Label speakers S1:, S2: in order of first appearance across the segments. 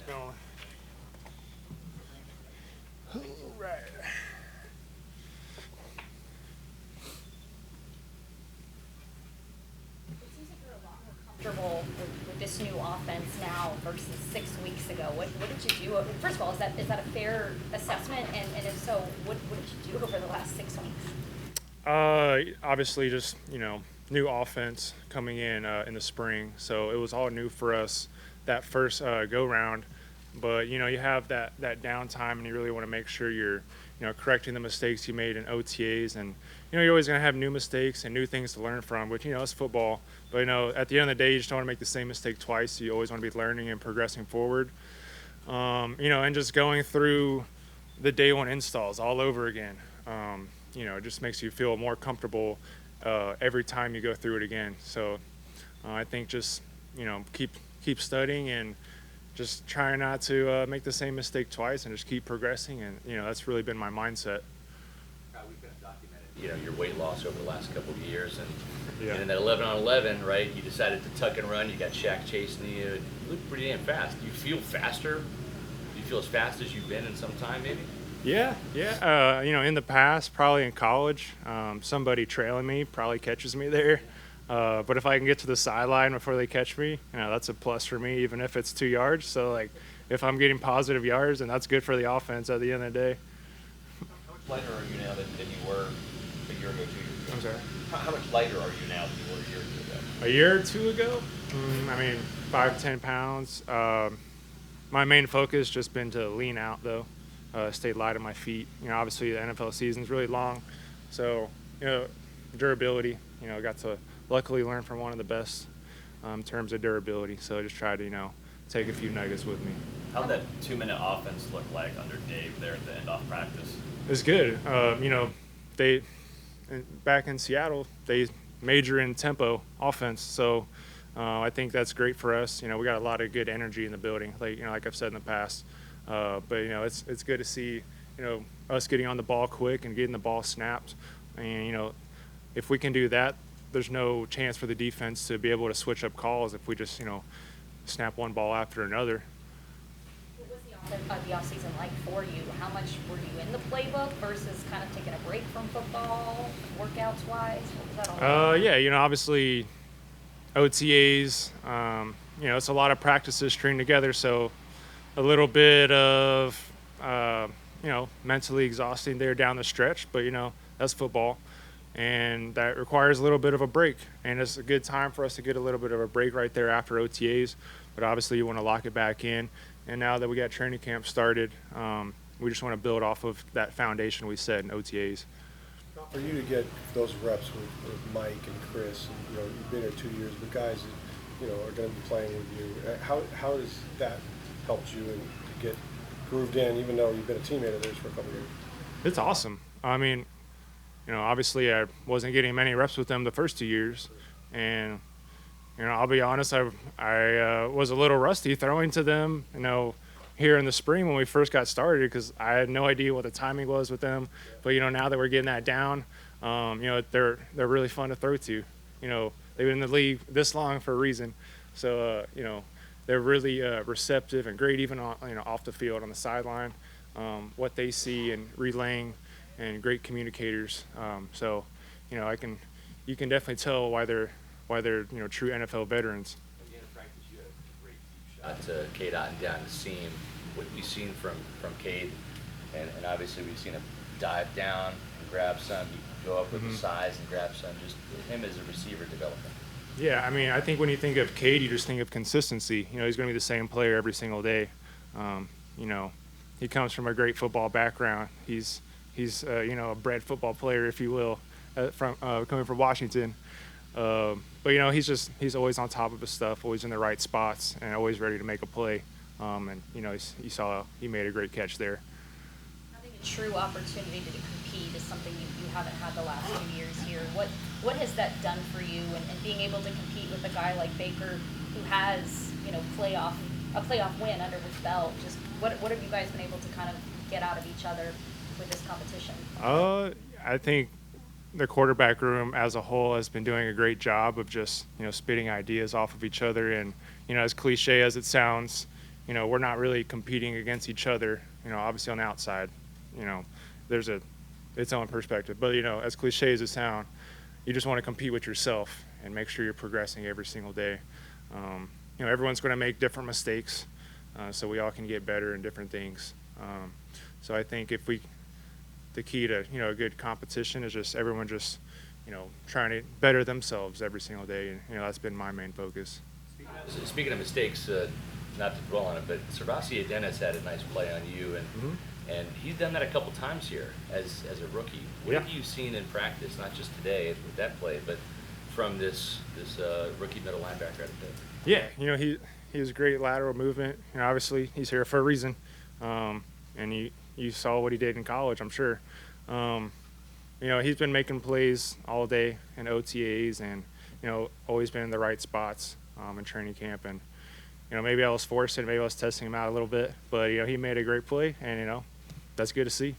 S1: going. All right.
S2: It seems like you're a lot more comfortable with this new offense now versus 6 weeks ago. What did you do? First of all, is that a fair assessment? And if so, what did you do over the last 6 weeks?
S1: Obviously, just new offense coming in the spring, so it was all new for us that first go round. But you have that downtime, and you really want to make sure you're correcting the mistakes you made in OTAs, and you're always going to have new mistakes and new things to learn from. Which it's football, but at the end of the day, you just don't want to make the same mistake twice. You always want to be learning and progressing forward. And just going through the day one installs all over again. It just makes you feel more comfortable every time you go through it again. So I think just keep studying and just trying not to make the same mistake twice, and just keep progressing. And that's really been my mindset.
S3: We've kind of documented, your weight loss over the last couple of years,
S1: Yeah.
S3: and in that 11 on 11, right? You decided to tuck and run. You got Shaq chasing you. You look pretty damn fast. Do you feel faster? Do you feel as fast as you've been in some time, maybe?
S1: Yeah. In the past, probably in college, somebody trailing me probably catches me there. But if I can get to the sideline before they catch me, that's a plus for me, even if it's 2 yards. So, if I'm getting positive yards, then that's good for the offense at the end of the day.
S4: How much lighter are you now than you were a year ago, 2 years ago?
S1: I'm sorry?
S4: How much lighter are you now than you were a year or two ago?
S1: A year or two ago? 5-10 pounds. My main focus just been to lean out, though. Stay light on my feet. Obviously the NFL season is really long, so durability. Got to luckily learn from one of the best in terms of durability. So I just tried to take a few nuggets with me.
S5: How'd that 2-minute offense look like under Dave there at the end off practice?
S1: It's good. They back in Seattle, they major in tempo offense, so I think that's great for us. We got a lot of good energy in the building, like I've said in the past. But it's good to see us getting on the ball quick and getting the ball snapped. And if we can do that, there's no chance for the defense to be able to switch up calls if we just snap one ball after another.
S2: What was the offseason like for you? How much were you in the playbook versus kind of taking a break from football, workouts wise? What was that all like?
S1: Yeah, obviously OTAs. It's a lot of practices stringed together, so a little bit of mentally exhausting there down the stretch, but that's football, and that requires a little bit of a break, and it's a good time for us to get a little bit of a break right there after OTAs. But obviously you want to lock it back in, and now that we got training camp started, we just want to build off of that foundation we set in OTAs.
S6: For you to get those reps with Mike and Chris, and you've been here 2 years, but guys that are going to be playing with you, how does that helped you and to get grooved in, even though you've been a teammate of theirs for a couple of years?
S1: It's awesome. Obviously I wasn't getting many reps with them the first 2 years, and I'll be honest, I was a little rusty throwing to them, here in the spring when we first got started, because I had no idea what the timing was with them. But now that we're getting that down, they're really fun to throw to. They've been in the league this long for a reason, so they're really receptive and great, even off the field on the sideline. What they see and relaying, and great communicators. So you can definitely tell why they're true NFL veterans.
S3: At the end of practice, you had a great deep shot to Cade and down the seam. What we've seen from Cade, and obviously we've seen him dive down and grab some. You go up with the size and grab some. Just him as a receiver development.
S1: Yeah, I think when you think of Cade, you just think of consistency. He's going to be the same player every single day. He comes from a great football background. He's a bred football player, if you will, coming from Washington. But he's always on top of his stuff, always in the right spots, and always ready to make a play. And you saw he made a great catch there.
S2: Having a true opportunity to compete is something you haven't had the last 2 years here. What has that done for you, and being able to compete with a guy like Baker who has a playoff win under his belt? Just what have you guys been able to kind of get out of each other with this competition?
S1: I think the quarterback room as a whole has been doing a great job of just spitting ideas off of each other, and as cliche as it sounds, we're not really competing against each other, obviously on the outside, there's its own perspective. But, as cliche as it sounds, you just want to compete with yourself and make sure you're progressing every single day. Everyone's going to make different mistakes, so we all can get better in different things. So I think the key to, a good competition is just everyone just, trying to better themselves every single day. And, that's been my main focus.
S3: Speaking of mistakes, not to dwell on it, but Servassier Dennis had a nice play on you, and he's done that a couple times here as a rookie. What have you seen in practice, not just today with that play, but from this rookie middle linebacker out there?
S1: Yeah, he has great lateral movement. Obviously he's here for a reason, and you saw what he did in college, I'm sure. He's been making plays all day in OTAs, and always been in the right spots in training camp. And maybe I was forcing, maybe I was testing him out a little bit, but he made a great play, and that's good to see.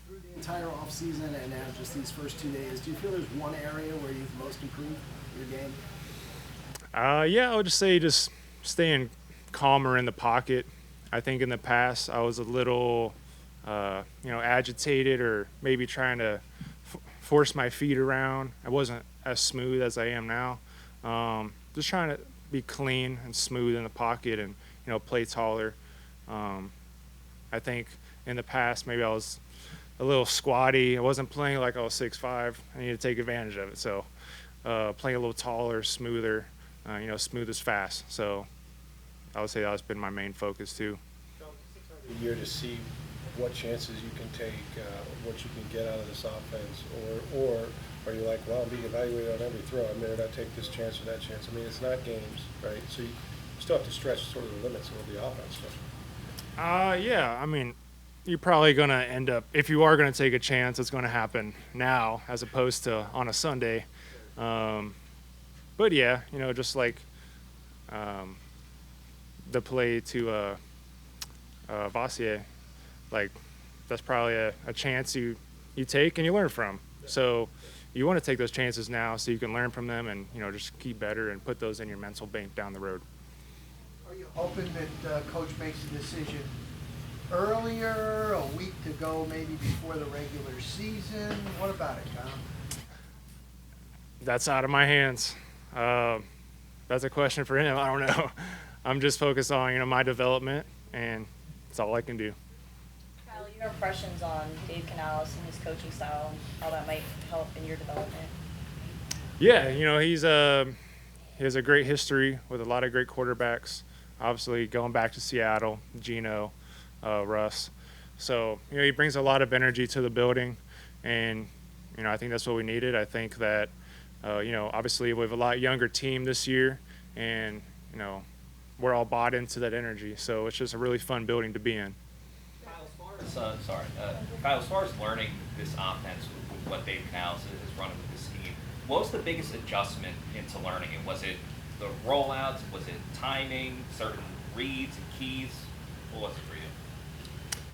S7: Through the entire offseason and now just these first 2 days, do you feel there's one area where you've most improved your game?
S1: Yeah, I would just say just staying calmer in the pocket. I think in the past I was a little, agitated, or maybe trying to force my feet around. I wasn't as smooth as I am now. Just trying to be clean and smooth in the pocket and, play taller. I think in the past maybe I was a little squatty. I wasn't playing like I was 6'5". I needed to take advantage of it. So playing a little taller, smoother, smooth as fast. So I would say that's been my main focus too.
S6: A year to see what chances you can take, what you can get out of this offense, or are you like, well, I'm being evaluated on every throw, I may not take this chance or that chance. I mean, it's not games, right? So you still have to stretch sort of the limits of the offense.
S1: Yeah, I mean, you're probably going to end up, if you are going to take a chance, it's going to happen now as opposed to on a Sunday. But yeah, just like the play to Vassier, like that's probably a chance you take and you learn from. So you want to take those chances now so you can learn from them and, just keep better and put those in your mental bank down the road.
S8: Are you hoping that Coach makes a decision earlier, a week to go, maybe before the regular season? What about it, Kyle?
S1: That's out of my hands. That's a question for him. I don't know. I'm just focused on, my development, and that's all I can do.
S2: Kyle, your impressions on Dave Canales and his coaching style and how that might help in your development?
S1: Yeah, he has a great history with a lot of great quarterbacks. Obviously, going back to Seattle, Geno, Russ. So, he brings a lot of energy to the building, and, I think that's what we needed. I think that, obviously we have a lot younger team this year, and, we're all bought into that energy. So it's just a really fun building to be in.
S4: Kyle, as far as learning this offense with what Dave Canales is running with this scheme, what was the biggest adjustment into learning it? Was it the rollouts? Was it timing, certain reads and keys? What was it for you?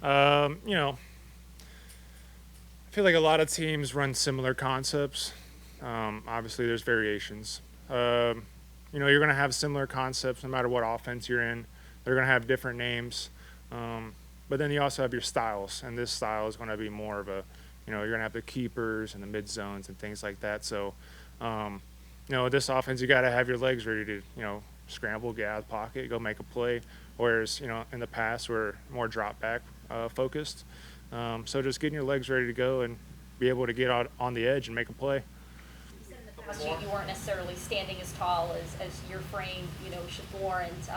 S1: I feel like a lot of teams run similar concepts. Obviously, there's variations. You're going to have similar concepts no matter what offense you're in. They're going to have different names. But then you also have your styles, and this style is going to be more of a, you're going to have the keepers and the mid zones and things like that. So, this offense, you got to have your legs ready to, scramble, get out of the pocket, go make a play. Whereas, in the past, we're more drop back focused. So just getting your legs ready to go and be able to get out on the edge and make a play.
S2: You said in the past you weren't necessarily standing as tall as your frame, should warrant.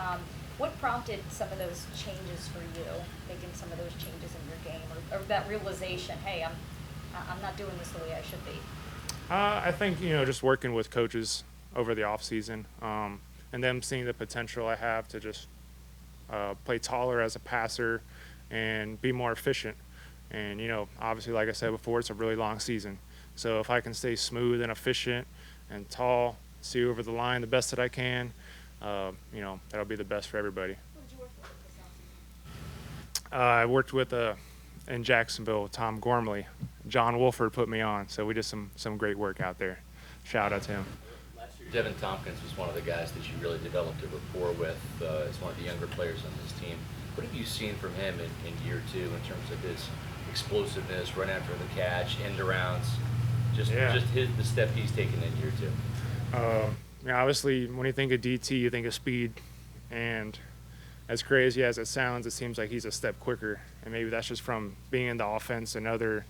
S2: What prompted some of those changes for you, making some of those changes in your game, or that realization, hey, I'm not doing this the way I should be?
S1: I think, just working with coaches over the offseason, and them seeing the potential I have to just play taller as a passer and be more efficient. And, obviously, like I said before, it's a really long season. So if I can stay smooth and efficient and tall, see over the line the best that I can, that'll be the best for everybody.
S2: Who did you work with this offseason?
S1: I worked with, in Jacksonville, Tom Gormley. John Wolford put me on, so we did some great work out there. Shout out to him.
S3: Last year Devin Tompkins was one of the guys that you really developed a rapport with as one of the younger players on this team. What have you seen from him in year 2 in terms of his explosiveness, run after the catch, end arounds, just the step he's taken in year 2?
S1: Obviously, when you think of DT, you think of speed, and as crazy as it sounds, it seems like he's a step quicker, and maybe that's just from being in the offense, another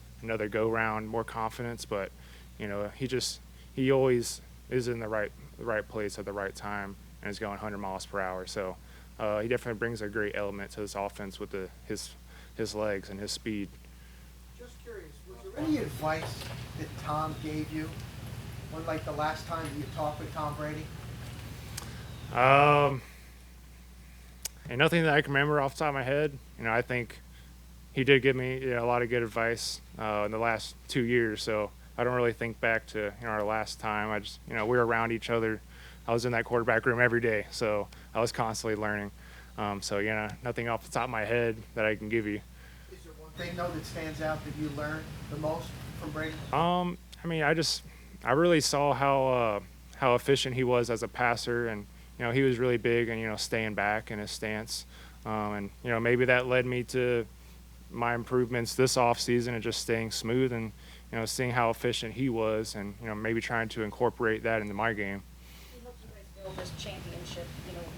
S1: go round, more confidence. But he always is in the right place at the right time and is going 100 miles per hour. So he definitely brings a great element to this offense with his legs and his speed.
S8: Just curious, was there any advice that Tom gave you when, like, the last time you talked with Tom Brady?
S1: And nothing that I can remember off the top of my head. I think he did give me a lot of good advice in the last 2 years. So I don't really think back to our last time. I just we were around each other. I was in that quarterback room every day, so I was constantly learning. So nothing off the top of my head that I can give you.
S8: Is there one thing, though, that stands out that you learned the most from Brady?
S1: I really saw how efficient he was as a passer, and he was really big and staying back in his stance, and maybe that led me to my improvements this offseason and just staying smooth and seeing how efficient he was, and maybe trying to incorporate that into my game.
S2: We hope you guys build this championship,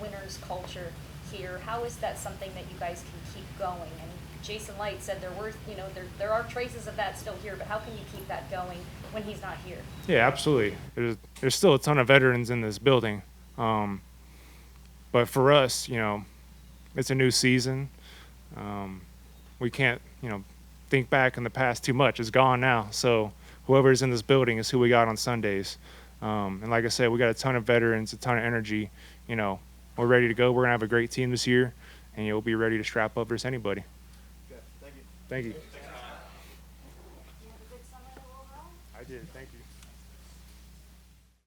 S2: winners culture here. How is that something that you guys can keep going? And Jason Light said there are traces of that still here, but how can you keep that going when he's not here?
S1: Yeah, absolutely. There's still a ton of veterans in this building, but for us, it's a new season. We can't, think back in the past too much. It's gone now. So whoever's in this building is who we got on Sundays. And like I said, we got a ton of veterans, a ton of energy. We're ready to go. We're gonna have a great team this year, and you'll be ready to strap up versus anybody.
S8: Okay, thank you.
S1: Thank you.
S2: Did you have a good summer overall?
S1: I did. Thank you.